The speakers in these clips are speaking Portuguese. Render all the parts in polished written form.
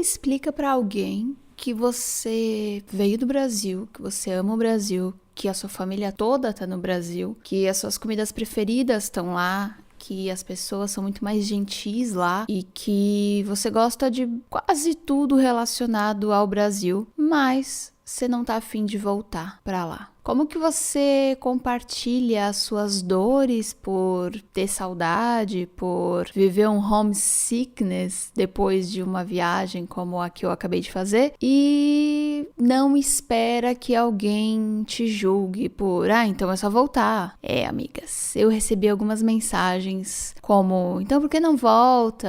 explica pra alguém que você veio do Brasil, que você ama o Brasil, que a sua família toda tá no Brasil, que as suas comidas preferidas estão lá, que as pessoas são muito mais gentis lá e que você gosta de quase tudo relacionado ao Brasil, mas você não tá afim de voltar pra lá? Como que você compartilha as suas dores por ter saudade, por viver um homesickness depois de uma viagem como a que eu acabei de fazer e não espera que alguém te julgue por, então é só voltar. Amigas, eu recebi algumas mensagens como, então por que não volta?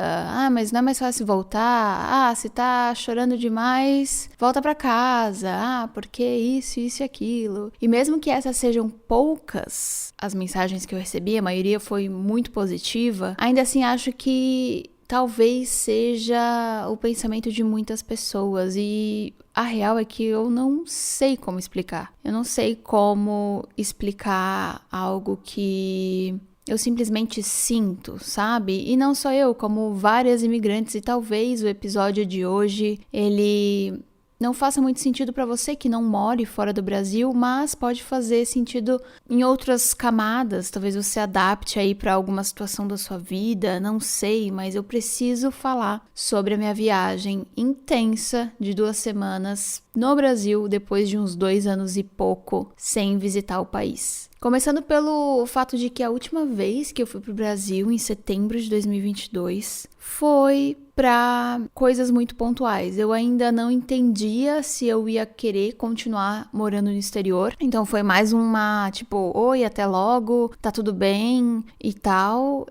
Mas não é mais fácil voltar? Se tá chorando demais, volta pra casa. Porque isso e aquilo. E mesmo que essas sejam poucas, as mensagens que eu recebi, a maioria foi muito positiva, ainda assim acho que talvez seja o pensamento de muitas pessoas e a real é que eu não sei como explicar. Eu não sei como explicar algo que eu simplesmente sinto, sabe? E não só eu, como várias imigrantes, e talvez o episódio de hoje, ele não faça muito sentido para você que não more fora do Brasil, mas pode fazer sentido em outras camadas. Talvez você adapte aí para alguma situação da sua vida, não sei, mas eu preciso falar sobre a minha viagem intensa de 2 semanas no Brasil, depois de uns 2 anos e pouco sem visitar o país. Começando pelo fato de que a última vez que eu fui pro Brasil, em setembro de 2022, foi para coisas muito pontuais. Eu ainda não entendia se eu ia querer continuar morando no exterior. Então foi mais uma, tipo, oi, até logo, tá tudo bem e tal.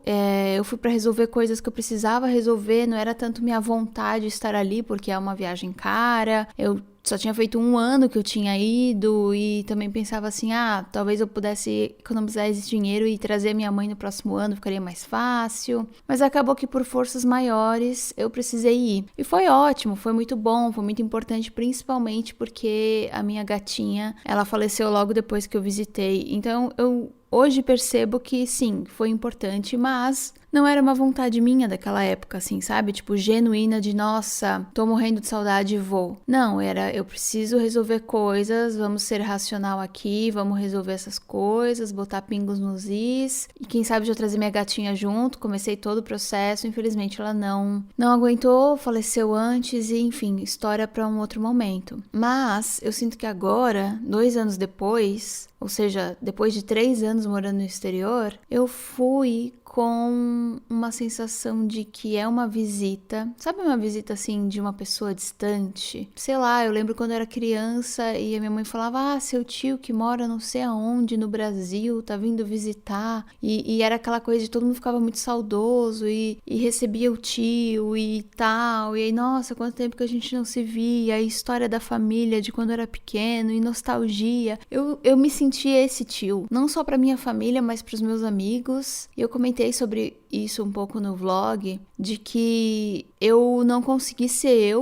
Eu fui para resolver coisas que eu precisava resolver, não era tanto minha vontade de estar ali, porque é uma viagem cara. Eu só tinha feito 1 ano que eu tinha ido e também pensava assim, talvez eu pudesse economizar esse dinheiro e trazer minha mãe no próximo ano, ficaria mais fácil. Mas acabou que por forças maiores eu precisei ir. E foi ótimo, foi muito bom, foi muito importante, principalmente porque a minha gatinha, ela faleceu logo depois que eu visitei. Então eu hoje percebo que sim, foi importante, mas não era uma vontade minha daquela época, assim, sabe? Tipo, genuína de, nossa, tô morrendo de saudade e vou. Não, era, eu preciso resolver coisas, vamos ser racional aqui, vamos resolver essas coisas, botar pingos nos is. E quem sabe já trazer minha gatinha junto, comecei todo o processo, infelizmente ela não aguentou, faleceu antes e, enfim, história para um outro momento. Mas eu sinto que agora, 2 anos depois, ou seja, depois de 3 anos morando no exterior, eu fui com uma sensação de que é uma visita, sabe, uma visita assim de uma pessoa distante? Sei lá, eu lembro quando eu era criança e a minha mãe falava, seu tio que mora não sei aonde no Brasil, tá vindo visitar, e era aquela coisa de todo mundo ficava muito saudoso e recebia o tio e tal, e aí, nossa, quanto tempo que a gente não se via, a história da família de quando eu era pequeno e nostalgia. Eu me senti esse tio, não só pra minha família, mas pros meus amigos, e eu comentei sobre isso um pouco no vlog, de que eu não consegui ser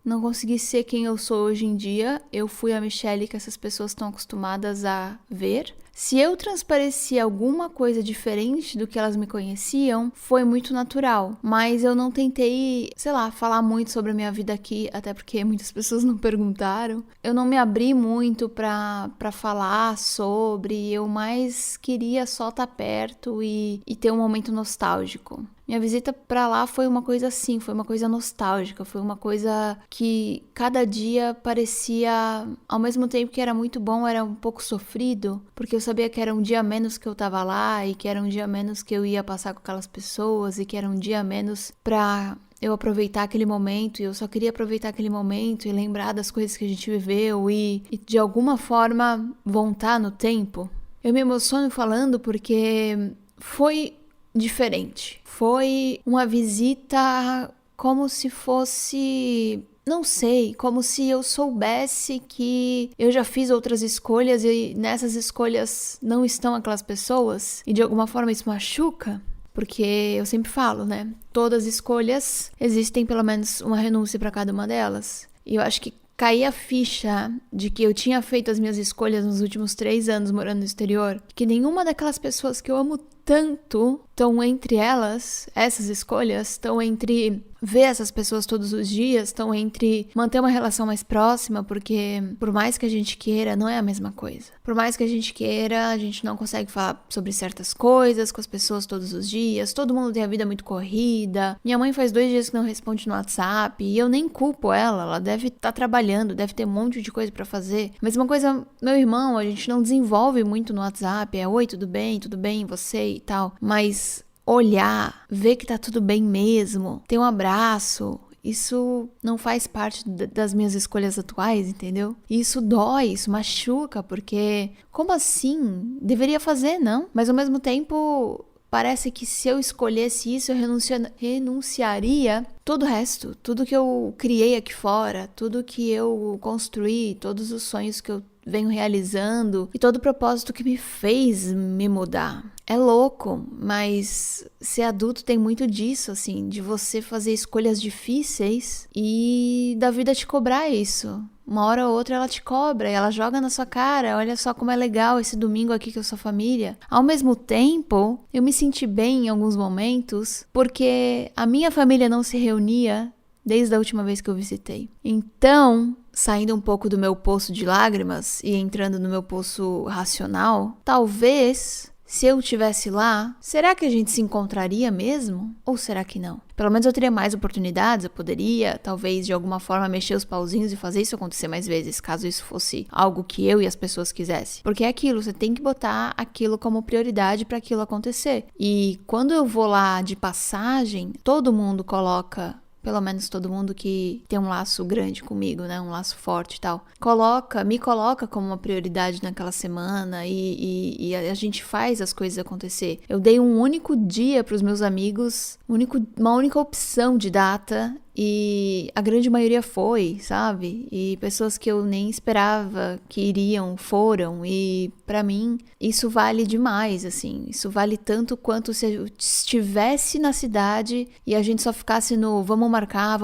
não consegui ser quem eu sou hoje em dia. Eu fui a Michelle que essas pessoas estão acostumadas a ver. Se eu transpareci alguma coisa diferente do que elas me conheciam, foi muito natural. Mas eu não tentei, sei lá, falar muito sobre a minha vida aqui, até porque muitas pessoas não perguntaram. Eu não me abri muito pra falar sobre, eu mais queria só estar perto e ter um momento nostálgico. Minha visita pra lá foi uma coisa assim, foi uma coisa nostálgica, foi uma coisa que cada dia parecia, ao mesmo tempo que era muito bom, era um pouco sofrido, porque eu sabia que era um dia a menos que eu tava lá e que era um dia a menos que eu ia passar com aquelas pessoas e que era um dia a menos pra eu aproveitar aquele momento, e eu só queria aproveitar aquele momento e lembrar das coisas que a gente viveu e de alguma forma voltar no tempo. Eu me emociono falando porque foi diferente. Foi uma visita como se fosse, não sei, como se eu soubesse que eu já fiz outras escolhas e nessas escolhas não estão aquelas pessoas e de alguma forma isso machuca. Porque eu sempre falo, né? Todas as escolhas existem pelo menos uma renúncia para cada uma delas. E eu acho que caí a ficha de que eu tinha feito as minhas escolhas nos últimos 3 anos morando no exterior, que nenhuma daquelas pessoas que eu amo tanto estão entre elas, essas escolhas estão entre ver essas pessoas todos os dias, estão entre manter uma relação mais próxima, porque por mais que a gente queira, não é a mesma coisa. Por mais que a gente queira, a gente não consegue falar sobre certas coisas com as pessoas todos os dias, todo mundo tem a vida muito corrida. Minha mãe faz 2 dias que não responde no WhatsApp e eu nem culpo ela deve estar trabalhando, deve ter um monte de coisa pra fazer. Mesma coisa, meu irmão, a gente não desenvolve muito no WhatsApp, oi, tudo bem, você e tal, mas olhar, ver que tá tudo bem mesmo, ter um abraço, isso não faz parte das minhas escolhas atuais, entendeu? E isso dói, isso machuca, porque como assim? Deveria fazer, não? Mas ao mesmo tempo, parece que se eu escolhesse isso, eu renunciaria todo o resto, tudo que eu criei aqui fora, tudo que eu construí, todos os sonhos que eu venho realizando e todo o propósito que me fez me mudar. É louco, mas ser adulto tem muito disso, assim, de você fazer escolhas difíceis e da vida te cobrar isso. Uma hora ou outra ela te cobra e ela joga na sua cara, olha só como é legal esse domingo aqui com a sua família. Ao mesmo tempo, eu me senti bem em alguns momentos porque a minha família não se reunia desde a última vez que eu visitei. Então, saindo um pouco do meu poço de lágrimas e entrando no meu poço racional, talvez, se eu estivesse lá, será que a gente se encontraria mesmo? Ou será que não? Pelo menos eu teria mais oportunidades, eu poderia, talvez, de alguma forma, mexer os pauzinhos e fazer isso acontecer mais vezes, caso isso fosse algo que eu e as pessoas quisessem. Porque é aquilo, você tem que botar aquilo como prioridade para aquilo acontecer. E quando eu vou lá de passagem, todo mundo coloca, pelo menos todo mundo que tem um laço grande comigo, né, um laço forte e tal, me coloca como uma prioridade naquela semana e a gente faz as coisas acontecer. Eu dei um único dia para os meus amigos, uma única opção de data e a grande maioria foi, sabe? E pessoas que eu nem esperava que iriam, foram. E pra mim, isso vale demais, assim. Isso vale tanto quanto se eu estivesse na cidade e a gente só ficasse no vamos marcar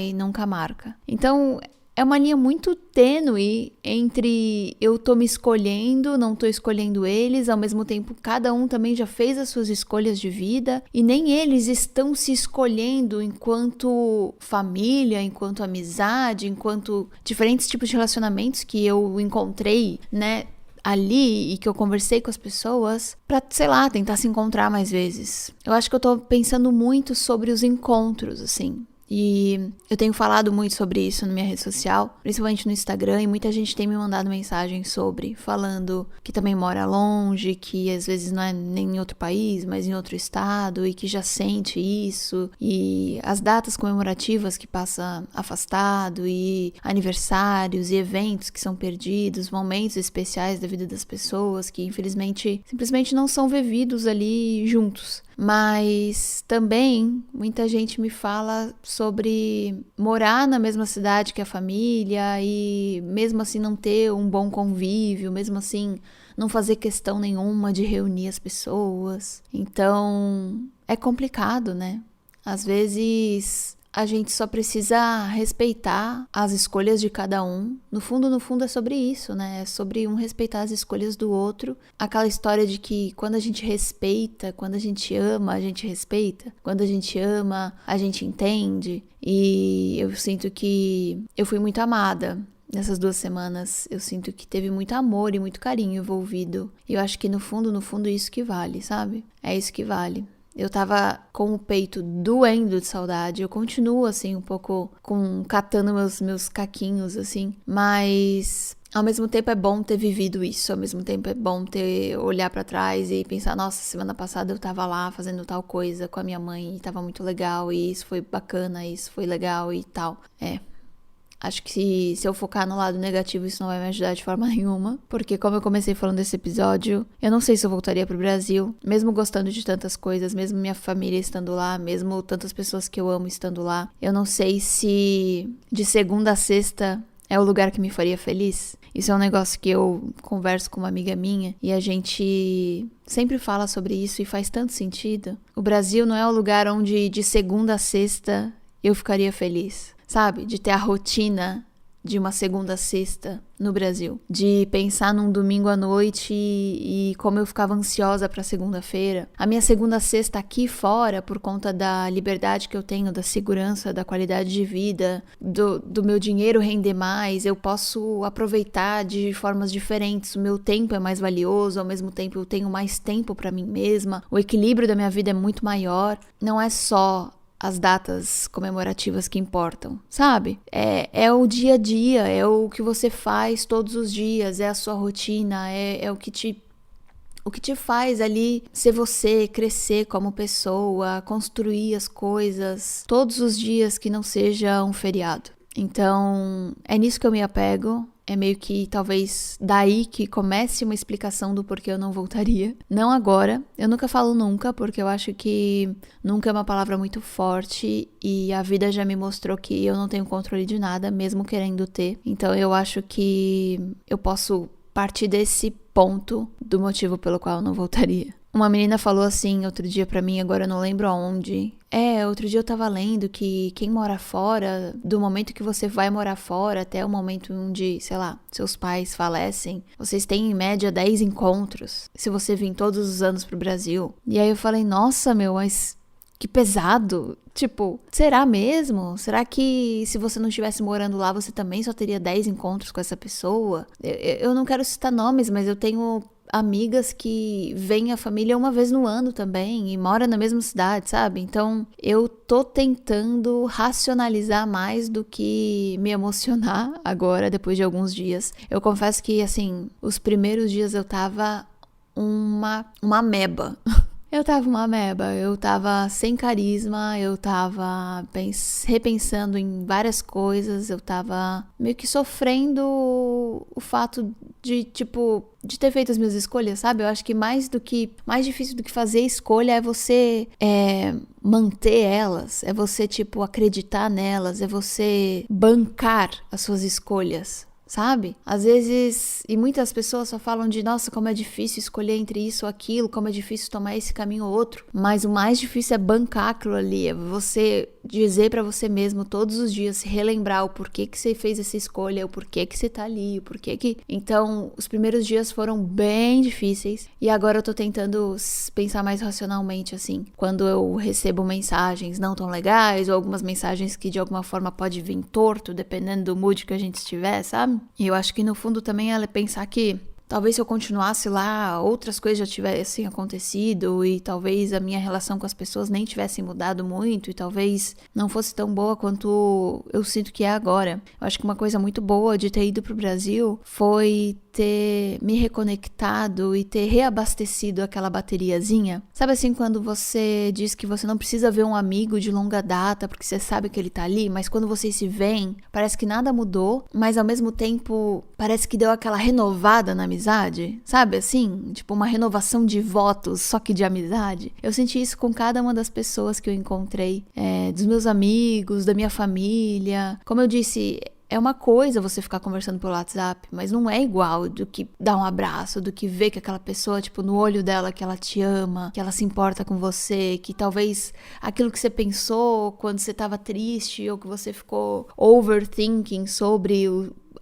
e nunca marca. Então, é uma linha muito tênue entre eu tô me escolhendo, não tô escolhendo eles, ao mesmo tempo cada um também já fez as suas escolhas de vida e nem eles estão se escolhendo enquanto família, enquanto amizade, enquanto diferentes tipos de relacionamentos que eu encontrei, né, ali e que eu conversei com as pessoas pra, sei lá, tentar se encontrar mais vezes. Eu acho que eu tô pensando muito sobre os encontros, assim. E eu tenho falado muito sobre isso na minha rede social, principalmente no Instagram, e muita gente tem me mandado mensagens sobre, falando que também mora longe, que às vezes não é nem em outro país, mas em outro estado, e que já sente isso, e as datas comemorativas que passa afastado, e aniversários e eventos que são perdidos, momentos especiais da vida das pessoas que infelizmente simplesmente não são vividos ali juntos. Mas também muita gente me fala sobre morar na mesma cidade que a família e mesmo assim não ter um bom convívio, mesmo assim não fazer questão nenhuma de reunir as pessoas. Então é complicado, né? Às vezes a gente só precisa respeitar as escolhas de cada um. No fundo é sobre isso, né? É sobre um respeitar as escolhas do outro. Aquela história de que quando a gente respeita, quando a gente ama, a gente respeita. Quando a gente ama, a gente entende. E eu sinto que eu fui muito amada nessas 2 semanas. Eu sinto que teve muito amor e muito carinho envolvido. E eu acho que no fundo, isso que vale, sabe? É isso que vale. Eu tava com o peito doendo de saudade. Eu continuo, assim, um pouco catando meus caquinhos, assim. Mas ao mesmo tempo é bom ter vivido isso. Ao mesmo tempo é bom olhar pra trás e pensar, nossa, semana passada eu tava lá fazendo tal coisa com a minha mãe e tava muito legal. E isso foi bacana, isso foi legal e tal. Acho que se eu focar no lado negativo, isso não vai me ajudar de forma nenhuma. Porque como eu comecei falando desse episódio, eu não sei se eu voltaria pro Brasil. Mesmo gostando de tantas coisas, mesmo minha família estando lá, mesmo tantas pessoas que eu amo estando lá. Eu não sei se de segunda a sexta é o lugar que me faria feliz. Isso é um negócio que eu converso com uma amiga minha. E a gente sempre fala sobre isso e faz tanto sentido. O Brasil não é o lugar onde de segunda a sexta eu ficaria feliz. Sabe? De ter a rotina de uma segunda a sexta no Brasil. De pensar num domingo à noite e como eu ficava ansiosa pra segunda-feira. A minha segunda a sexta aqui fora, por conta da liberdade que eu tenho, da segurança, da qualidade de vida, do meu dinheiro render mais, eu posso aproveitar de formas diferentes. O meu tempo é mais valioso, ao mesmo tempo eu tenho mais tempo pra mim mesma. O equilíbrio da minha vida é muito maior. Não é só as datas comemorativas que importam, sabe? É o dia a dia, é o que você faz todos os dias, é a sua rotina, é o que te faz ali ser você, crescer como pessoa, construir as coisas todos os dias que não seja um feriado. Então, é nisso que eu me apego. É meio que talvez daí que comece uma explicação do porquê eu não voltaria. Não agora, eu nunca falo nunca, porque eu acho que nunca é uma palavra muito forte e a vida já me mostrou que eu não tenho controle de nada, mesmo querendo ter. Então eu acho que eu posso partir desse ponto do motivo pelo qual eu não voltaria. Uma menina falou assim outro dia pra mim, agora eu não lembro aonde. Outro dia eu tava lendo que quem mora fora, do momento que você vai morar fora até o momento onde, sei lá, seus pais falecem, vocês têm em média 10 encontros, se você vir todos os anos pro Brasil. E aí eu falei, nossa, meu, mas que pesado. Tipo, será mesmo? Será que se você não estivesse morando lá, você também só teria 10 encontros com essa pessoa? Eu não quero citar nomes, mas eu tenho amigas que veem a família uma vez no ano também e moram na mesma cidade, sabe? Então, eu tô tentando racionalizar mais do que me emocionar agora, depois de alguns dias. Eu confesso que, assim, os primeiros dias eu tava uma ameba. Eu tava uma ameba, eu tava sem carisma, eu tava repensando em várias coisas, eu tava meio que sofrendo o fato de, tipo, de ter feito as minhas escolhas, sabe? Eu acho que mais difícil do que fazer escolha é você manter elas, é você, tipo, acreditar nelas, é você bancar as suas escolhas. Sabe? Às vezes, e muitas pessoas só falam de, nossa, como é difícil escolher entre isso ou aquilo, como é difícil tomar esse caminho ou outro. Mas o mais difícil é bancar aquilo ali, é você dizer pra você mesmo todos os dias, se relembrar o porquê que você fez essa escolha, o porquê que você tá ali, o porquê que... Então, os primeiros dias foram bem difíceis e agora eu tô tentando pensar mais racionalmente, assim. Quando eu recebo mensagens não tão legais ou algumas mensagens que de alguma forma pode vir torto, dependendo do mood que a gente estiver, sabe? E eu acho que no fundo também ela é pensar que talvez se eu continuasse lá, outras coisas já tivessem acontecido e talvez a minha relação com as pessoas nem tivesse mudado muito e talvez não fosse tão boa quanto eu sinto que é agora. Eu acho que uma coisa muito boa de ter ido pro Brasil foi ter me reconectado e ter reabastecido aquela bateriazinha. Sabe assim, quando você diz que você não precisa ver um amigo de longa data porque você sabe que ele tá ali, mas quando vocês se veem, parece que nada mudou, mas ao mesmo tempo parece que deu aquela renovada na amizade, sabe assim? Tipo uma renovação de votos, só que de amizade. Eu senti isso com cada uma das pessoas que eu encontrei, dos meus amigos, da minha família. Como eu disse, é uma coisa você ficar conversando pelo WhatsApp, mas não é igual do que dar um abraço, do que ver que aquela pessoa, tipo, no olho dela que ela te ama, que ela se importa com você, que talvez aquilo que você pensou quando você tava triste ou que você ficou overthinking sobre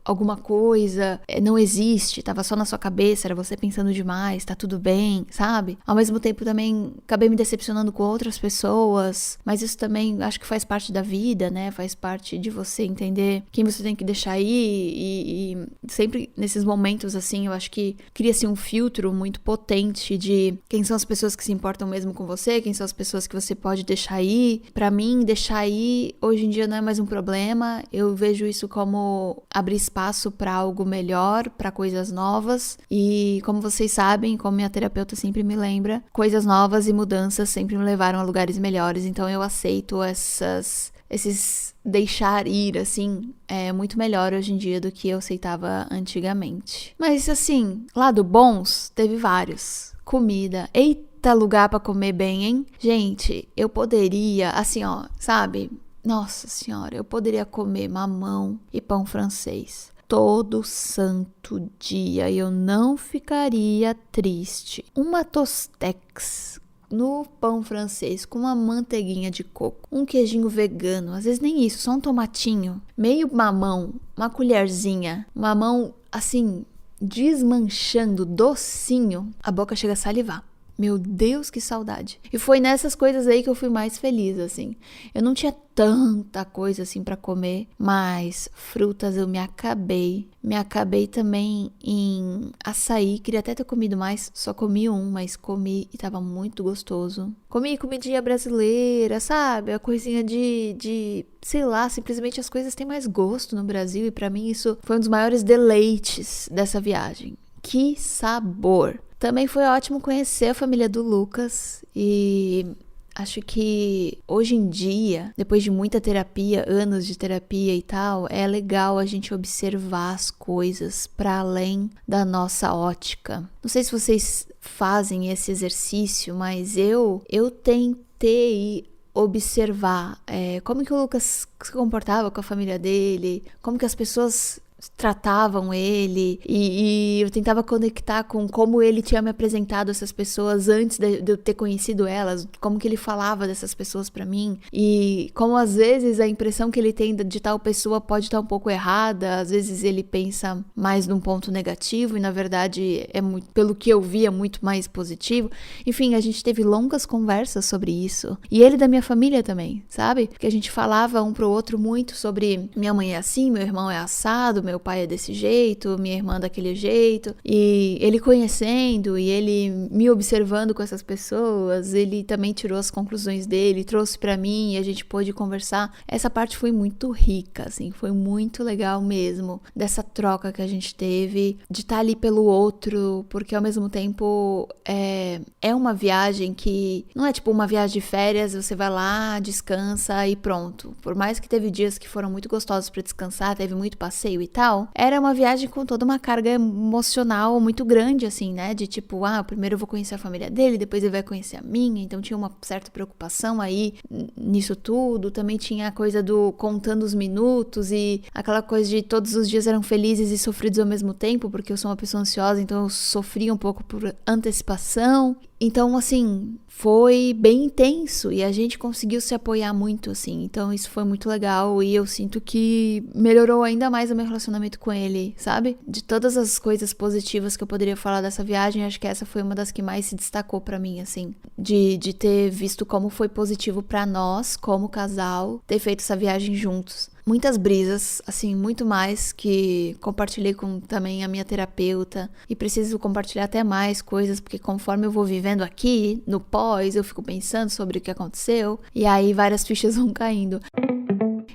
alguma coisa, não existe, tava só na sua cabeça, era você pensando demais, tá tudo bem, sabe? Ao mesmo tempo também acabei me decepcionando com outras pessoas, mas isso também acho que faz parte da vida, né? Faz parte de você entender quem você tem que deixar ir e sempre nesses momentos assim, eu acho que cria-se um filtro muito potente de quem são as pessoas que se importam mesmo com você, quem são as pessoas que você pode deixar ir. Pra mim, deixar ir hoje em dia não é mais um problema, eu vejo isso como abrir espaço para algo melhor, para coisas novas e como vocês sabem, como minha terapeuta sempre me lembra, coisas novas e mudanças sempre me levaram a lugares melhores, então eu aceito esses deixar ir, assim, é muito melhor hoje em dia do que eu aceitava antigamente. Mas assim, lado bons, teve vários. Comida, eita lugar pra comer bem, hein? Gente, eu poderia, assim ó, sabe? Nossa senhora, eu poderia comer mamão e pão francês todo santo dia e eu não ficaria triste. Uma Tostex no pão francês com uma manteiguinha de coco, um queijinho vegano, às vezes nem isso, só um tomatinho, meio mamão, uma colherzinha, mamão assim, desmanchando, docinho, a boca chega a salivar. Meu Deus, que saudade. E foi nessas coisas aí que eu fui mais feliz, assim. Eu não tinha tanta coisa assim pra comer, mas frutas eu me acabei. Me acabei também em açaí. Queria até ter comido mais, só comi um, mas comi e tava muito gostoso. Comi comidinha brasileira, sabe? A coisinha de sei lá, simplesmente as coisas têm mais gosto no Brasil e pra mim isso foi um dos maiores deleites dessa viagem. Que sabor! Também foi ótimo conhecer a família do Lucas e acho que hoje em dia, depois de muita terapia, anos de terapia e tal, é legal a gente observar as coisas para além da nossa ótica. Não sei se vocês fazem esse exercício, mas eu tentei observar como que o Lucas se comportava com a família dele, como que as pessoas tratavam ele e eu tentava conectar com como ele tinha me apresentado essas pessoas antes de eu ter conhecido elas, como que ele falava dessas pessoas pra mim e como às vezes a impressão que ele tem de tal pessoa pode estar um pouco errada, às vezes ele pensa mais num ponto negativo e na verdade é muito, pelo que eu vi, é muito mais positivo. Enfim, a gente teve longas conversas sobre isso e ele da minha família também, sabe? Porque a gente falava um pro outro muito sobre minha mãe é assim, meu irmão é assado, meu pai é desse jeito, minha irmã daquele jeito, e ele conhecendo e ele me observando com essas pessoas, ele também tirou as conclusões dele, trouxe pra mim e a gente pôde conversar. Essa parte foi muito rica, assim, foi muito legal mesmo, dessa troca que a gente teve, de estar ali pelo outro, porque ao mesmo tempo é uma viagem que não é tipo uma viagem de férias, você vai lá, descansa e pronto. Por mais que teve dias que foram muito gostosos pra descansar, teve muito passeio e tal, era uma viagem com toda uma carga emocional muito grande, assim, né? De tipo, primeiro eu vou conhecer a família dele, depois ele vai conhecer a minha, então tinha uma certa preocupação aí nisso tudo. Também tinha a coisa do contando os minutos e aquela coisa de todos os dias eram felizes e sofridos ao mesmo tempo, porque eu sou uma pessoa ansiosa, então eu sofria um pouco por antecipação. Então, assim, foi bem intenso e a gente conseguiu se apoiar muito, assim. Então, isso foi muito legal e eu sinto que melhorou ainda mais o meu relacionamento com ele, sabe? De todas as coisas positivas que eu poderia falar dessa viagem, acho que essa foi uma das que mais se destacou pra mim, assim. De ter visto como foi positivo pra nós, como casal, ter feito essa viagem juntos. Muitas brisas, assim, muito mais que compartilhei com também a minha terapeuta e preciso compartilhar até mais coisas, porque conforme eu vou vivendo aqui, no pós, eu fico pensando sobre o que aconteceu e aí várias fichas vão caindo.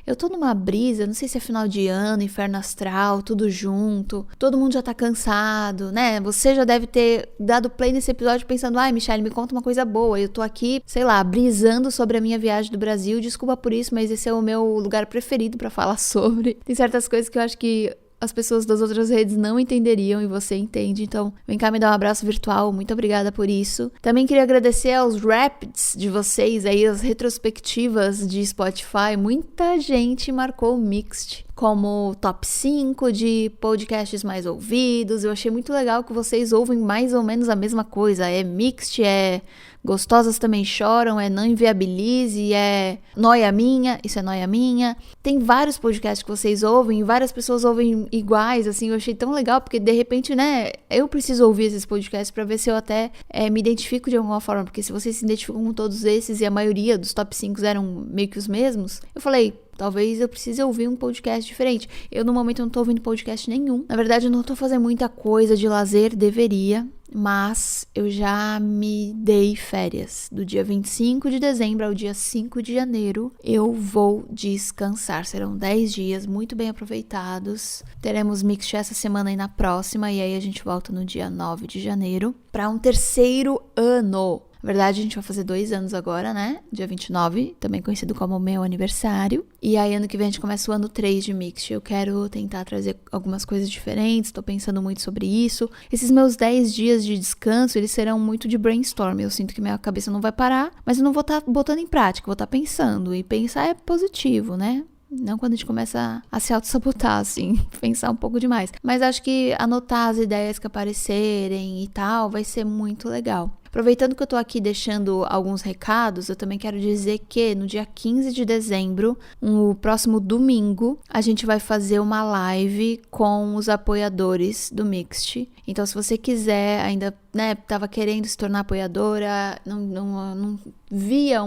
Eu tô numa brisa, não sei se é final de ano, inferno astral, tudo junto, todo mundo já tá cansado, né? Você já deve ter dado play nesse episódio pensando, Michelle, me conta uma coisa boa. Eu tô aqui, sei lá, brisando sobre a minha viagem do Brasil, desculpa por isso, mas esse é o meu lugar preferido pra falar sobre. Tem certas coisas que eu acho que as pessoas das outras redes não entenderiam e você entende, então vem cá me dar um abraço virtual, muito obrigada por isso. Também queria agradecer aos rapids de vocês aí, as retrospectivas de Spotify, muita gente marcou o Mixed como top 5 de podcasts mais ouvidos. Eu achei muito legal que vocês ouvem mais ou menos a mesma coisa, é Mixed, é Gostosas Também Choram, é Não Inviabilize, é Noia Minha, isso é Noia Minha. Tem vários podcasts que vocês ouvem e várias pessoas ouvem iguais, assim, eu achei tão legal, porque de repente, né, eu preciso ouvir esses podcasts pra ver se eu até me identifico de alguma forma, porque se vocês se identificam com todos esses e a maioria dos top 5 eram meio que os mesmos, eu falei, talvez eu precise ouvir um podcast diferente. Eu, no momento, não tô ouvindo podcast nenhum. Na verdade, eu não tô fazendo muita coisa de lazer, deveria. Mas eu já me dei férias. Do dia 25 de dezembro ao dia 5 de janeiro, eu vou descansar. Serão 10 dias muito bem aproveitados. Teremos Mixed essa semana e na próxima. E aí a gente volta no dia 9 de janeiro para um terceiro ano. Na verdade, a gente vai fazer 2 anos agora, né? Dia 29, também conhecido como meu aniversário. E aí, ano que vem, a gente começa o ano 3 de Mixed. Eu quero tentar trazer algumas coisas diferentes, tô pensando muito sobre isso. Esses meus 10 dias de descanso, eles serão muito de brainstorm. Eu sinto que minha cabeça não vai parar, mas eu não vou estar botando em prática, vou estar pensando. E pensar é positivo, né? Não quando a gente começa a se auto-sabotar, assim, pensar um pouco demais. Mas acho que anotar as ideias que aparecerem e tal vai ser muito legal. Aproveitando que eu tô aqui deixando alguns recados, eu também quero dizer que no dia 15 de dezembro, no próximo domingo, a gente vai fazer uma live com os apoiadores do Mixed. Então, se você quiser, ainda, né, tava querendo se tornar apoiadora, não via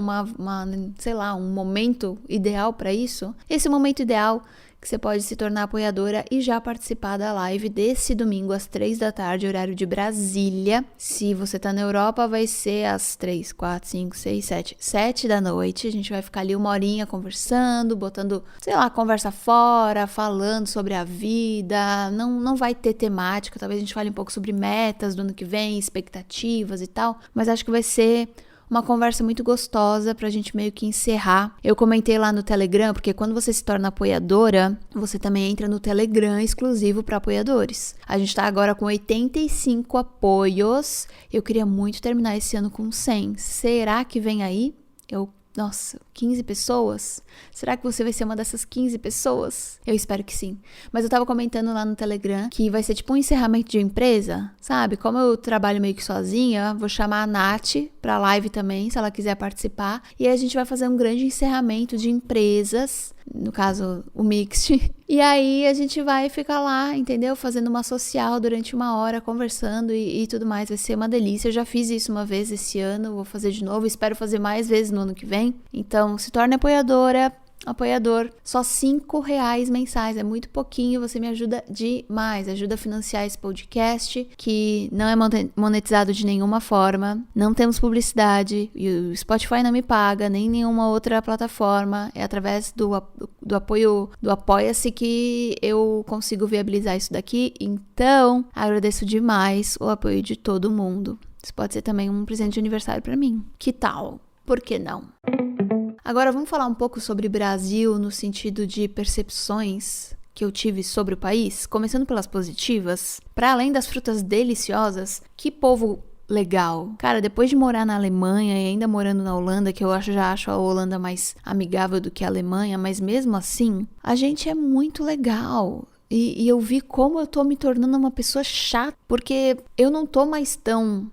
sei lá, um momento ideal para isso, esse momento ideal que você pode se tornar apoiadora e já participar da live desse domingo às 3 da tarde, horário de Brasília. Se você tá na Europa, vai ser às 3, 4, 5, 6, 7 da noite. A gente vai ficar ali uma horinha conversando, botando, sei lá, conversa fora, falando sobre a vida. Não vai ter temática, talvez a gente fale um pouco sobre metas do ano que vem, expectativas e tal, mas acho que vai ser uma conversa muito gostosa pra gente meio que encerrar. Eu comentei lá no Telegram, porque quando você se torna apoiadora, você também entra no Telegram exclusivo para apoiadores. A gente tá agora com 85 apoios. Eu queria muito terminar esse ano com 100. Será que vem aí? Nossa, 15 pessoas? Será que você vai ser uma dessas 15 pessoas? Eu espero que sim. Mas eu tava comentando lá no Telegram que vai ser tipo um encerramento de empresa, sabe? Como eu trabalho meio que sozinha, vou chamar a Nath pra live também, se ela quiser participar. E aí a gente vai fazer um grande encerramento de empresas, no caso, o Mixed. E aí a gente vai ficar lá, entendeu? Fazendo uma social durante uma hora, conversando e tudo mais. Vai ser uma delícia. Eu já fiz isso uma vez esse ano, vou fazer de novo. Espero fazer mais vezes no ano que vem. Então, se torne apoiador, só R$5 mensais, é muito pouquinho, você me ajuda demais, ajuda a financiar esse podcast, que não é monetizado de nenhuma forma, não temos publicidade, e o Spotify não me paga, nem nenhuma outra plataforma, é através do apoio, do Apoia-se que eu consigo viabilizar isso daqui, então agradeço demais o apoio de todo mundo. Isso pode ser também um presente de aniversário pra mim, que tal? Por que não? Agora vamos falar um pouco sobre Brasil no sentido de percepções que eu tive sobre o país, começando pelas positivas. Para além das frutas deliciosas, que povo legal. Cara, depois de morar na Alemanha e ainda morando na Holanda, que eu já acho a Holanda mais amigável do que a Alemanha, mas mesmo assim, a gente é muito legal. E eu vi como eu tô me tornando uma pessoa chata, porque eu não tô mais tão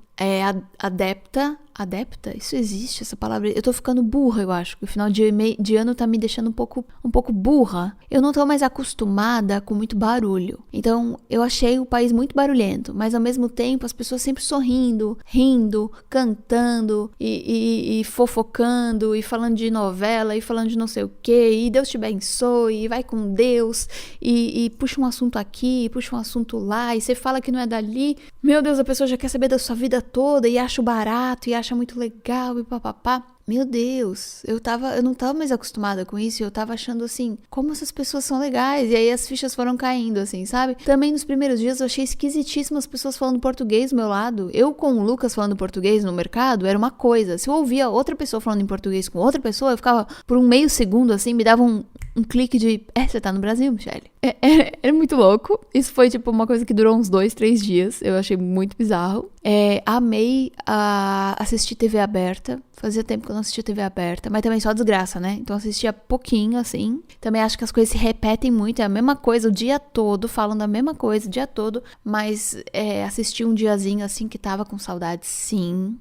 adepta, isso existe, essa palavra, eu tô ficando burra, eu acho, o final de ano tá me deixando um pouco burra, eu não tô mais acostumada com muito barulho, então eu achei o país muito barulhento, mas ao mesmo tempo as pessoas sempre sorrindo, rindo, cantando e fofocando e falando de novela e falando de não sei o que, e Deus te abençoe, e vai com Deus, e puxa um assunto aqui, puxa um assunto lá, e você fala que não é dali, meu Deus, a pessoa já quer saber da sua vida toda e acha barato e acha muito legal e papapá. Meu Deus, eu não tava mais acostumada com isso, eu tava achando assim, como essas pessoas são legais, e aí as fichas foram caindo, assim, sabe? Também nos primeiros dias eu achei esquisitíssimo as pessoas falando português do meu lado. Eu com o Lucas falando português no mercado era uma coisa, se eu ouvia outra pessoa falando em português com outra pessoa, eu ficava por um meio segundo, assim, me dava um clique de, você tá no Brasil, Michele. É muito louco. Isso foi, tipo, uma coisa que durou uns 2, 3 dias. Eu achei muito bizarro. Amei assistir TV aberta. Fazia tempo que eu não assistia TV aberta. Mas também só desgraça, né? Então assistia pouquinho, assim. Também acho que as coisas se repetem muito. É a mesma coisa o dia todo. Falando a mesma coisa o dia todo. Mas assisti um diazinho, assim, que tava com saudade, sim.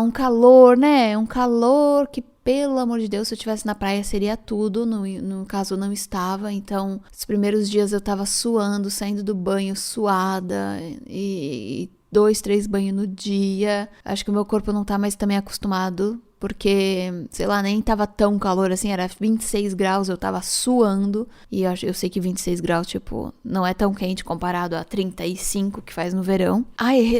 Um calor, né? Um calor que, pelo amor de Deus, se eu estivesse na praia seria tudo, no caso eu não estava, então os primeiros dias eu tava suando, saindo do banho suada e 2, 3 banhos no dia. Acho que o meu corpo não tá mais também acostumado, porque, sei lá, nem tava tão calor assim, era 26 graus, eu tava suando, e eu sei que 26 graus, tipo, não é tão quente comparado a 35 que faz no verão.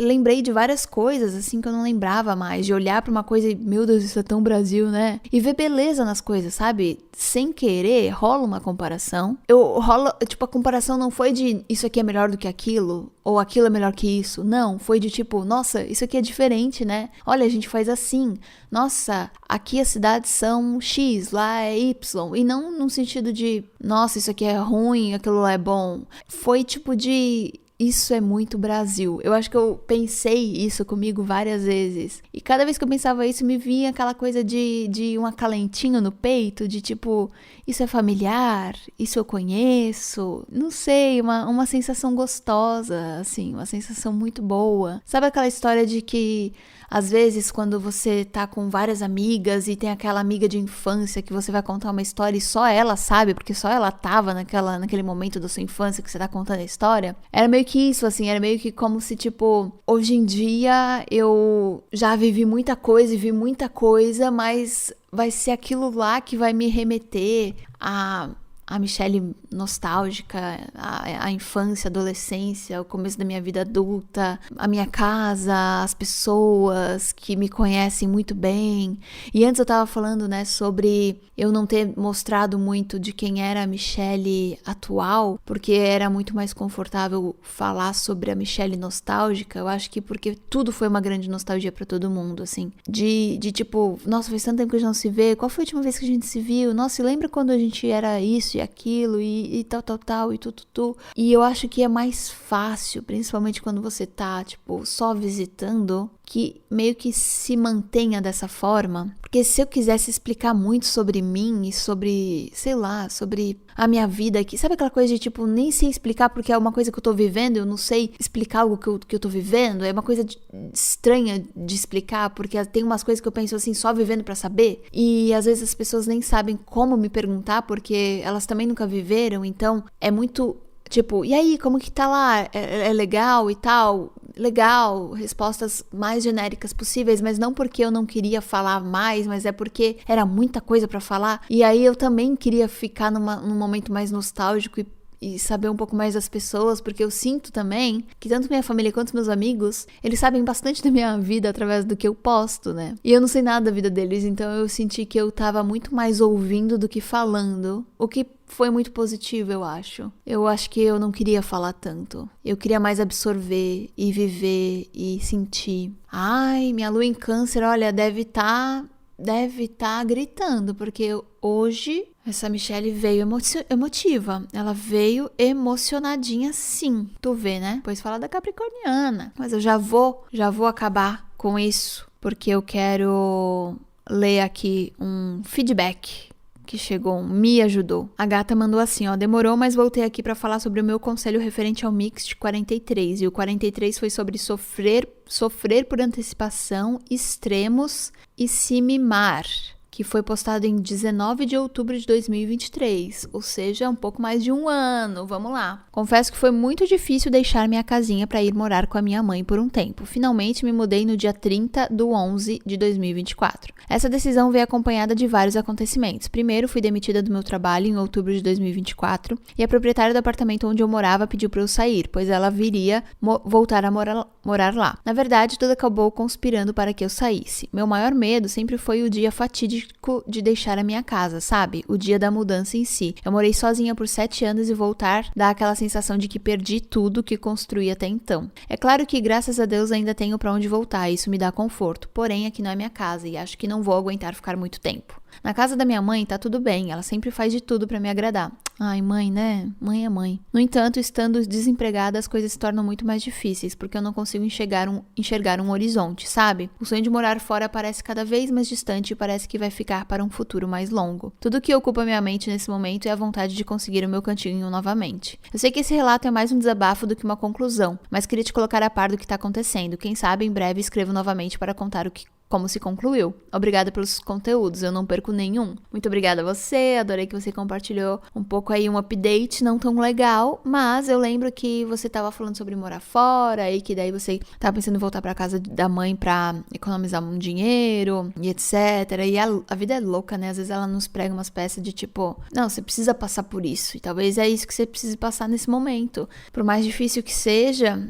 Lembrei de várias coisas, assim, que eu não lembrava mais, de olhar pra uma coisa e, meu Deus, isso é tão Brasil, né? E ver beleza nas coisas, sabe? Sem querer, rola uma comparação. A comparação não foi de isso aqui é melhor do que aquilo, ou aquilo é melhor que isso. Não, foi de tipo, nossa, isso aqui é diferente, né? Olha, a gente faz assim. Nossa, aqui as cidades são X, lá é Y. E não no sentido de, nossa, isso aqui é ruim, aquilo lá é bom. Foi tipo de isso é muito Brasil. Eu acho que eu pensei isso comigo várias vezes. E cada vez que eu pensava isso, me vinha aquela coisa de um acalentinho no peito, de tipo, isso é familiar, isso eu conheço. Não sei, uma sensação gostosa, assim, uma sensação muito boa. Sabe aquela história de que às vezes, quando você tá com várias amigas e tem aquela amiga de infância que você vai contar uma história e só ela sabe, porque só ela tava naquele momento da sua infância que você tá contando a história, era meio que isso, assim, era meio que como se, tipo, hoje em dia eu já vivi muita coisa e vi muita coisa, mas vai ser aquilo lá que vai me remeter a Michelle nostálgica, a infância, a adolescência, o começo da minha vida adulta, a minha casa, as pessoas que me conhecem muito bem. E antes eu tava falando, né, sobre eu não ter mostrado muito de quem era a Michelle atual, porque era muito mais confortável falar sobre a Michelle nostálgica. Eu acho que porque tudo foi uma grande nostalgia pra todo mundo, assim. De tipo, nossa, faz tanto tempo que a gente não se vê, qual foi a última vez que a gente se viu? Nossa, e lembra quando a gente era isso e aquilo e tal, e tudo. E eu acho que é mais fácil, principalmente quando você tá, tipo, só visitando, que meio que se mantenha dessa forma. Porque se eu quisesse explicar muito sobre mim e sobre, sei lá, sobre a minha vida aqui, sabe aquela coisa de, tipo, nem sei explicar porque é uma coisa que eu tô vivendo, eu não sei explicar algo que eu tô vivendo, é uma coisa estranha de explicar, porque tem umas coisas que eu penso assim, só vivendo pra saber, e às vezes as pessoas nem sabem como me perguntar, porque elas também nunca viveram, então é muito, tipo, e aí, como que tá lá? É legal e tal? Legal, respostas mais genéricas possíveis, mas não porque eu não queria falar mais, mas é porque era muita coisa pra falar. E aí eu também queria ficar num momento mais nostálgico e saber um pouco mais das pessoas, porque eu sinto também que tanto minha família quanto meus amigos, eles sabem bastante da minha vida através do que eu posto, né? E eu não sei nada da vida deles, então eu senti que eu tava muito mais ouvindo do que falando, o que foi muito positivo, eu acho. Eu acho que eu não queria falar tanto. Eu queria mais absorver e viver e sentir. Ai, minha lua em câncer, olha, deve tá gritando, porque hoje essa Michelle veio emotiva. Ela veio emocionadinha, sim. Tu vê, né? Depois fala da capricorniana. Mas eu já vou acabar com isso, porque eu quero ler aqui um feedback que chegou, me ajudou. A gata mandou assim, ó, demorou, mas voltei aqui pra falar sobre o meu conselho referente ao mix de 43. E o 43 foi sobre sofrer por antecipação, extremos e se mimar, que foi postado em 19 de outubro de 2023, ou seja, um pouco mais de um ano. Vamos lá. Confesso que foi muito difícil deixar minha casinha para ir morar com a minha mãe por um tempo. Finalmente me mudei no dia 30 de 11 de 2024. Essa decisão veio acompanhada de vários acontecimentos. Primeiro, fui demitida do meu trabalho em outubro de 2024 e a proprietária do apartamento onde eu morava pediu para eu sair, pois ela viria voltar a morar lá. Na verdade, tudo acabou conspirando para que eu saísse. Meu maior medo sempre foi o dia fatídico de deixar a minha casa, sabe? O dia da mudança em si. Eu morei sozinha por 7 anos e voltar dá aquela sensação de que perdi tudo que construí até então. É claro que, graças a Deus, ainda tenho pra onde voltar, isso me dá conforto. Porém, aqui não é minha casa e acho que não vou aguentar ficar muito tempo. Na casa da minha mãe tá tudo bem, ela sempre faz de tudo pra me agradar. Ai, mãe, né? Mãe é mãe. No entanto, estando desempregada, as coisas se tornam muito mais difíceis, porque eu não consigo enxergar um horizonte, sabe? O sonho de morar fora parece cada vez mais distante e parece que vai ficar para um futuro mais longo. Tudo que ocupa minha mente nesse momento é a vontade de conseguir o meu cantinho novamente. Eu sei que esse relato é mais um desabafo do que uma conclusão, mas queria te colocar a par do que tá acontecendo. Quem sabe, em breve escrevo novamente para contar como se concluiu. Obrigada pelos conteúdos, eu não perco nenhum. Muito obrigada a você, adorei que você compartilhou um pouco aí um update não tão legal, mas eu lembro que você tava falando sobre morar fora e que daí você tava pensando em voltar pra casa da mãe pra economizar um dinheiro e etc. E a vida é louca, né? Às vezes ela nos prega umas peças de tipo, não, você precisa passar por isso e talvez é isso que você precise passar nesse momento. Por mais difícil que seja,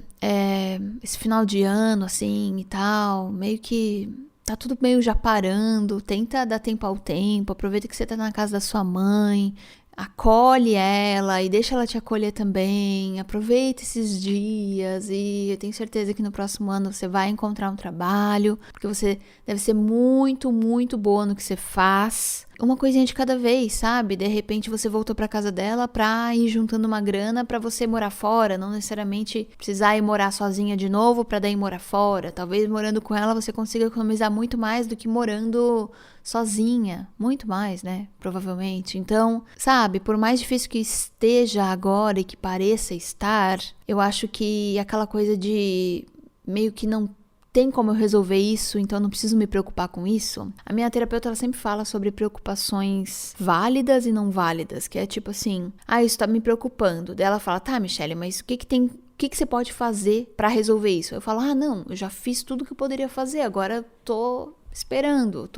esse final de ano, assim, e tal, meio que tá tudo meio já parando, tenta dar tempo ao tempo, aproveita que você tá na casa da sua mãe, acolhe ela e deixa ela te acolher também, aproveita esses dias e eu tenho certeza que no próximo ano você vai encontrar um trabalho, porque você deve ser muito, muito boa no que você faz. uma coisinha de cada vez, sabe? De repente você voltou pra casa dela pra ir juntando uma grana pra você morar fora, não necessariamente precisar ir morar sozinha de novo pra daí morar fora. Talvez morando com ela você consiga economizar muito mais do que morando sozinha, muito mais, né? Provavelmente. Então, sabe, por mais difícil que esteja agora e que pareça estar, eu acho que aquela coisa de meio que não tem como eu resolver isso, então não preciso me preocupar com isso. A minha terapeuta, ela sempre fala sobre preocupações válidas e não válidas, que é tipo assim, isso tá me preocupando. Daí ela fala, tá, Michelle, mas o que que você pode fazer pra resolver isso? Eu falo, não, eu já fiz tudo que eu poderia fazer, agora eu tô esperando,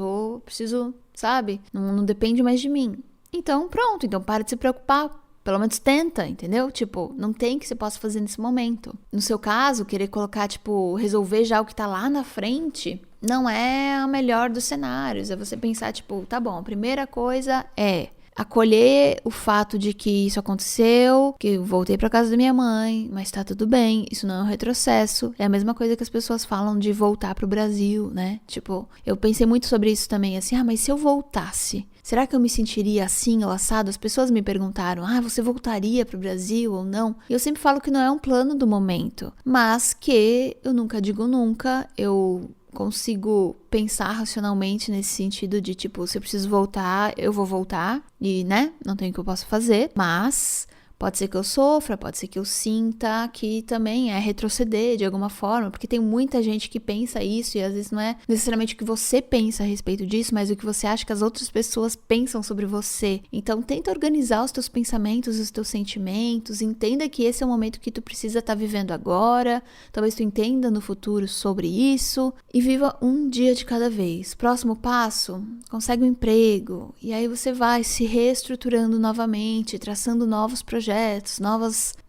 preciso, sabe? Não depende mais de mim. Então, pronto, então para de se preocupar. Pelo menos tenta, entendeu? Tipo, não tem que você possa fazer nesse momento. No seu caso, querer colocar, tipo, resolver já o que tá lá na frente, não é a melhor dos cenários. É você pensar, tipo, tá bom, a primeira coisa é acolher o fato de que isso aconteceu, que eu voltei pra casa da minha mãe, mas tá tudo bem, isso não é um retrocesso. É a mesma coisa que as pessoas falam de voltar pro Brasil, né? Tipo, eu pensei muito sobre isso também, assim, mas se eu voltasse, será que eu me sentiria assim ou assado? As pessoas me perguntaram, você voltaria pro Brasil ou não? E eu sempre falo que não é um plano do momento, mas que eu nunca digo nunca, eu consigo pensar racionalmente nesse sentido de, tipo, se eu preciso voltar, eu vou voltar e, né, não tem o que eu possa fazer, mas pode ser que eu sofra, pode ser que eu sinta que também é retroceder de alguma forma, porque tem muita gente que pensa isso e às vezes não é necessariamente o que você pensa a respeito disso, mas o que você acha que as outras pessoas pensam sobre você. Então tenta organizar os teus pensamentos, os teus sentimentos, entenda que esse é o momento que tu precisa estar vivendo agora, talvez tu entenda no futuro sobre isso e viva um dia de cada vez. Próximo passo, consegue um emprego e aí você vai se reestruturando novamente, traçando novos projetos,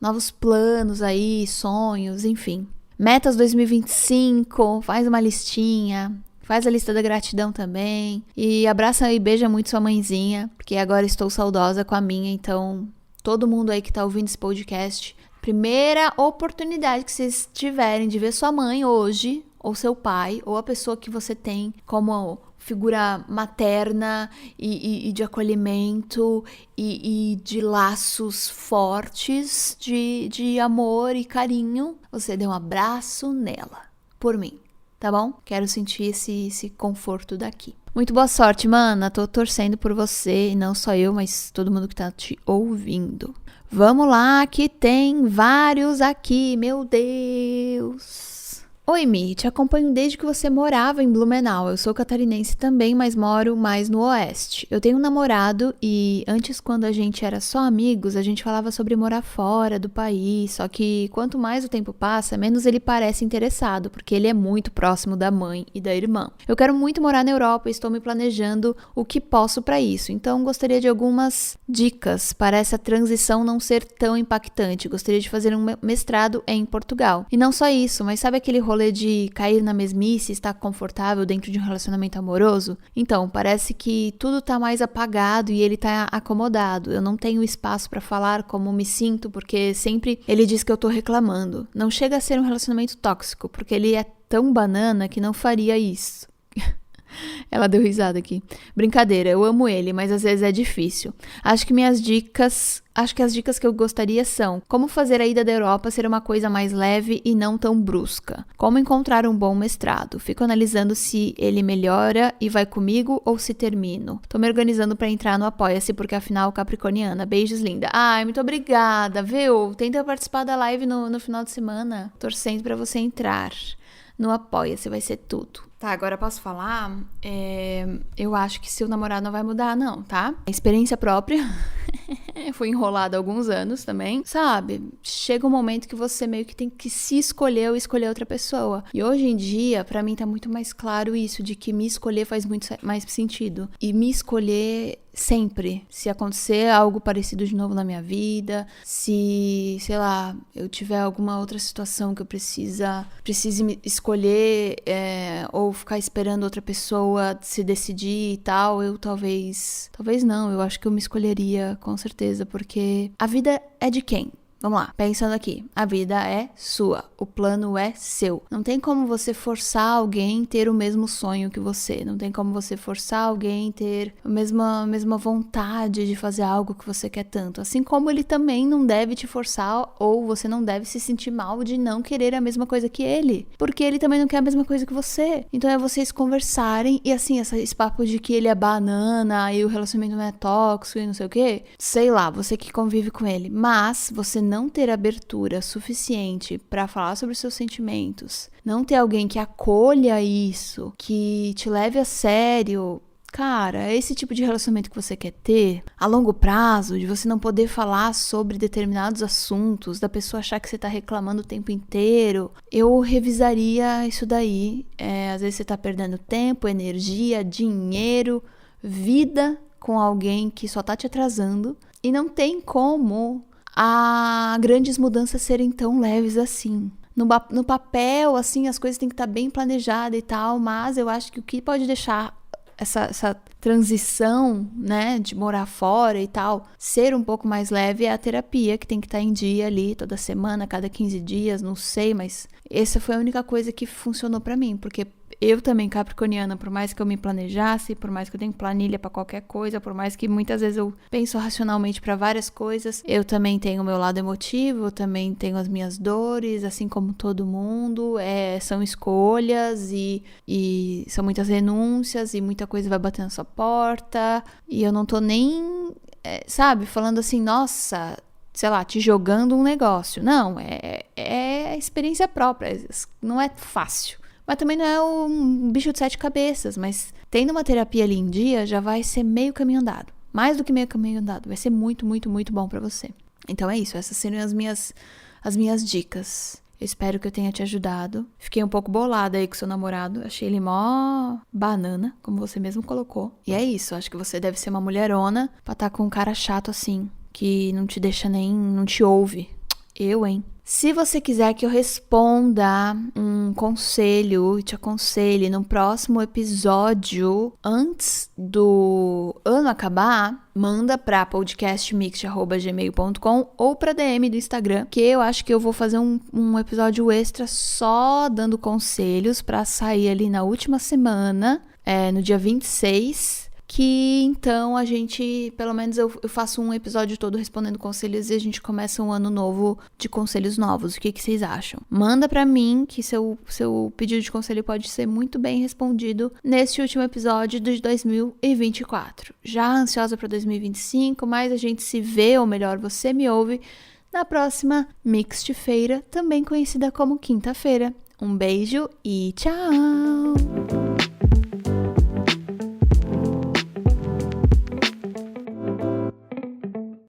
novos planos aí, sonhos, enfim. Metas 2025, faz uma listinha, faz a lista da gratidão também e abraça e beija muito sua mãezinha, porque agora estou saudosa com a minha, então todo mundo aí que tá ouvindo esse podcast, primeira oportunidade que vocês tiverem de ver sua mãe hoje, ou seu pai, ou a pessoa que você tem como figura materna e de acolhimento e de laços fortes de amor e carinho, você dê um abraço nela, por mim, tá bom? Quero sentir esse conforto daqui. Muito boa sorte, mana, tô torcendo por você, e não só eu, mas todo mundo que tá te ouvindo. Vamos lá, que tem vários aqui, meu Deus! Oi, Mi, te acompanho desde que você morava em Blumenau. Eu sou catarinense também, mas moro mais no oeste. Eu tenho um namorado e antes, quando a gente era só amigos, a gente falava sobre morar fora do país. Só que quanto mais o tempo passa, menos ele parece interessado, porque ele é muito próximo da mãe e da irmã. Eu quero muito morar na Europa e estou me planejando o que posso para isso. Então, gostaria de algumas dicas para essa transição não ser tão impactante. Gostaria de fazer um mestrado em Portugal. E não só isso, mas sabe aquele rolê de cair na mesmice e estar confortável dentro de um relacionamento amoroso? Então, parece que tudo tá mais apagado e ele tá acomodado. Eu não tenho espaço pra falar como me sinto, porque sempre ele diz que eu tô reclamando. Não chega a ser um relacionamento tóxico, porque ele é tão banana que não faria isso. Ela deu risada aqui. Brincadeira, eu amo ele, mas às vezes é difícil. Acho que as dicas que eu gostaria são: como fazer a ida da Europa ser uma coisa mais leve e não tão brusca? Como encontrar um bom mestrado? Fico analisando se ele melhora e vai comigo ou se termino. Tô me organizando pra entrar no Apoia-se, porque afinal, capricorniana. Beijos, linda. Ai, muito obrigada, viu? Tenta participar da live no final de semana. Torcendo pra você entrar no Apoia-se, vai ser tudo. Tá, agora posso falar? Eu acho que seu namorado não vai mudar, não, tá? Experiência própria. Fui enrolada há alguns anos também. Sabe, chega um momento que você meio que tem que se escolher ou escolher outra pessoa. E hoje em dia, pra mim tá muito mais claro isso, de que me escolher faz muito mais sentido. E me escolher sempre. Se acontecer algo parecido de novo na minha vida, se, sei lá, eu tiver alguma outra situação que eu precise me escolher, ou ficar esperando outra pessoa se decidir e tal, eu talvez não, eu acho que eu me escolheria com certeza, porque a vida é de quem? vamos lá, pensando aqui, a vida é sua, o plano é seu. Não tem como você forçar alguém a ter o mesmo sonho que você, não tem como você forçar alguém a ter a mesma vontade de fazer algo que você quer tanto. Assim como ele também não deve te forçar, ou você não deve se sentir mal de não querer a mesma coisa que ele, porque ele também não quer a mesma coisa que você. Então é vocês conversarem, e assim, esse papo de que ele é banana e o relacionamento não é tóxico e não sei o que, sei lá, você que convive com ele, mas você não ter abertura suficiente pra falar sobre os seus sentimentos, não ter alguém que acolha isso, que te leve a sério. Cara, é esse tipo de relacionamento que você quer ter a longo prazo, de você não poder falar sobre determinados assuntos, da pessoa achar que você tá reclamando o tempo inteiro. Eu revisaria isso daí. Às vezes você tá perdendo tempo, energia, dinheiro, vida com alguém que só tá te atrasando. E não tem como grandes mudanças serem tão leves assim. No papel, assim, as coisas têm que estar bem planejadas e tal, mas eu acho que o que pode deixar essa transição, né, de morar fora e tal, ser um pouco mais leve é a terapia, que tem que estar em dia ali toda semana, cada 15 dias, não sei, mas essa foi a única coisa que funcionou pra mim, porque eu também, capricorniana, por mais que eu me planejasse, por mais que eu tenha planilha pra qualquer coisa, por mais que muitas vezes eu penso racionalmente pra várias coisas, eu também tenho o meu lado emotivo, eu também tenho as minhas dores, assim como todo mundo, são escolhas e são muitas renúncias e muita coisa vai bater na sua porta, e eu não tô nem, sabe, falando assim, nossa, sei lá, te jogando um negócio. Não, é experiência própria, não é fácil. Mas também não é um bicho de 7 cabeças, mas tendo uma terapia ali em dia, já vai ser meio caminho andado. Mais do que meio caminho andado, vai ser muito, muito, muito bom pra você. Então é isso, essas seriam as minhas dicas. Eu espero que eu tenha te ajudado. Fiquei um pouco bolada aí com seu namorado, achei ele mó banana, como você mesmo colocou. E é isso, acho que você deve ser uma mulherona pra estar com um cara chato assim, que não te deixa não te ouve. Eu, hein? Se você quiser que eu responda um conselho e te aconselhe no próximo episódio, antes do ano acabar, manda pra podcastmix@gmail.com ou pra DM do Instagram, que eu acho que eu vou fazer um episódio extra só dando conselhos pra sair ali na última semana, no dia 26. Que então a gente, pelo menos eu faço um episódio todo respondendo conselhos e a gente começa um ano novo de conselhos novos. O que vocês acham? Manda pra mim que seu pedido de conselho pode ser muito bem respondido neste último episódio de 2024. Já ansiosa pra 2025, mas a gente se vê, ou melhor, você me ouve, na próxima Mixed-feira, também conhecida como quinta-feira. Um beijo e tchau!